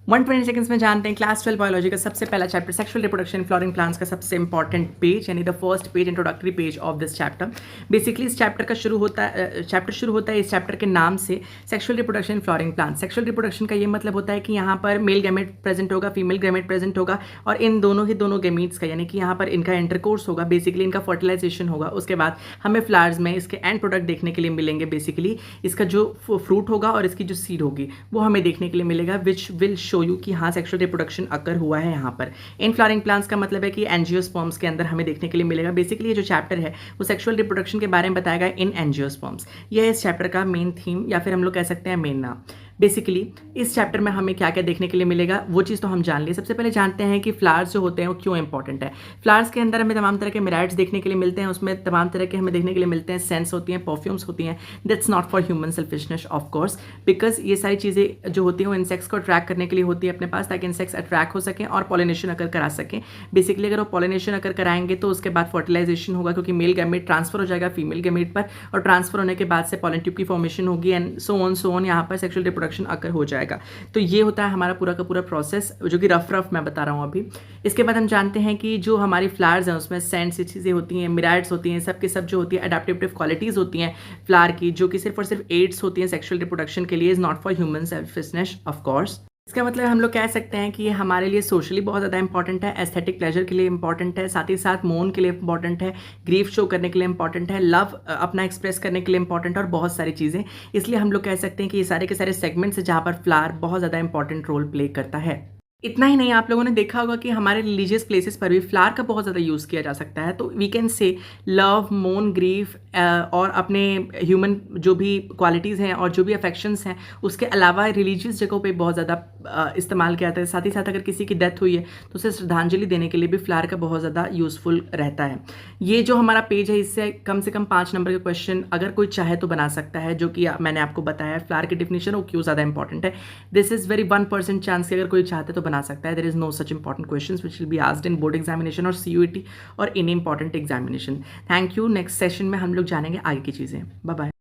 120 seconds में जानते हैं क्लास 12 बायोलॉजी का सबसे पहला chapter sexual reproduction flooring plants का सबसे इंपॉर्टेंट पेज यानी the first page introductory page of this chapter. Basically इस चैप्टर का शुरू होता है इस चैप्टर के नाम से sexual reproduction flooring plants. Sexual reproduction का ये मतलब होता है कि यहाँ पर मेल गैमेट प्रेजेंट होगा, फीमेल गैमेट प्रेजेंट होगा और इन दोनों गैमीट्स का यानी कि यहाँ पर इनका इंटरकोर्स होगा, बेसिकली इनका फर्टिलाइजेशन होगा। उसके बाद हमें फ्लावर्स में इसके एंड प्रोडक्ट देखने के लिए मिलेंगे। बेसिकली इसका जो फ्रूट होगा और इसकी जो सीड होगी वो हमें देखने के लिए मिलेगा, विच विल शो यू कि हाँ सेक्सुअल रिप्रोडक्शन अकर हुआ है यहाँ पर। इन फ्लावरिंग प्लांट्स का मतलब है कि एंजियोस्पर्म्स के अंदर हमें देखने के लिए मिलेगा। बेसिकली ये जो चैप्टर है वो सेक्सुअल रिप्रोडक्शन के बारे में बताएगा इन एंजियोस्पर्म्स। यह है इस चैप्टर का मेन थीम या फिर हम लोग कह सकते हैं मेन नाम। बेसिकली इस चैप्टर में हमें क्या क्या देखने के लिए मिलेगा वो चीज़ तो हम जान लिए। सबसे पहले जानते हैं कि फ्लावर्स जो होते हैं वो क्यों इंपॉर्टेंट है। फ्लावर्स के अंदर हमें तमाम तरह के मिराइड्स देखने के लिए मिलते हैं, उसमें तमाम तरह के हमें देखने के लिए मिलते हैं सेंस होती हैं, परफ्यूम्स होती हैं। That's not for human selfishness of course, because ये सारी चीज़ें जो होती हैं वो इंसेक्ट्स को अट्रैक्ट करने के लिए होती है अपने पास, ताकि इंसेक्ट्स अट्रैक्ट हो सकें और पॉलिनेशन अकर करा सकें। बेसिकली अगर वो पॉलिनेशन अकर कराएंगे तो उसके बाद फर्टिलाइजेशन होगा, क्योंकि मेल गैमेट ट्रांसफर हो जाएगा फीमेल गैमेट पर और ट्रांसफर होने के बाद से पॉलन ट्यूब की फॉर्मेशन होगी एंड सो ऑन यहाँ पर सेक्सुअल रिप्रोडक्शन अकर हो जाएगा। तो ये होता है हमारा पूरा का पूरा प्रोसेस, जो कि रफ मैं बता रहा हूँ अभी। इसके बाद हम जानते हैं कि जो हमारी फ्लावर्स हैं उसमें सेंट्स चीज़ें होती हैं, मिराइड्स होती हैं, सब के सब जो होती है अडेप्टिव क्वालिटीज़ होती हैं फ्लावर की, जो कि सिर्फ और सिर्फ एड्स होती हैं सेक्सुअल रिप्रोडक्शन के लिए, is not for human selfishness of course. इसका मतलब हम लोग कह सकते हैं कि ये हमारे लिए सोशली बहुत ज़्यादा इंपॉर्टेंट है, एस्थेटिक प्लेजर के लिए इंपॉर्टेंट है, साथ ही साथ मोन के लिए इंपॉर्टेंट है, ग्रीफ शो करने के लिए इंपॉर्टेंट है, लव अपना एक्सप्रेस करने के लिए इंपॉर्टेंट है और बहुत सारी चीज़ें। इसलिए हम लोग कह सकते हैं कि ये सारे के सारे सेगमेंट्स हैं जहाँ पर फ्लावर बहुत ज़्यादा इंपॉर्टेंट रोल प्ले करता है। इतना ही नहीं, आप लोगों ने देखा होगा कि हमारे रिलीजियस प्लेसेस पर भी फ्लावर का बहुत ज़्यादा यूज़ किया जा सकता है। तो वी कैन से लव, मोन, ग्रीफ और अपने ह्यूमन जो भी क्वालिटीज़ हैं और जो भी अफेक्शंस हैं उसके अलावा रिलीजियस जगहों पे बहुत ज़्यादा इस्तेमाल किया जाता है। साथ ही साथ अगर किसी की डेथ हुई है तो उसे श्रद्धांजलि देने के लिए भी फ्लावर का बहुत ज़्यादा यूज़फुल रहता है। ये जो हमारा पेज है इससे कम से कम 5 नंबर के क्वेश्चन अगर कोई चाहे तो बना सकता है, जो कि मैंने आपको बताया फ्लावर की डिफिनेशन वो क्यों ज़्यादा इंपॉर्टेंट है। दिस इज़ वेरी 1% चांस कि अगर कोई चाहते तो बना सकता है। There is no such important questions which will be asked in board examination और CUET और in important examination. Thank you. Next session में हम लोग जानेंगे आगे की चीज़ें। Bye bye.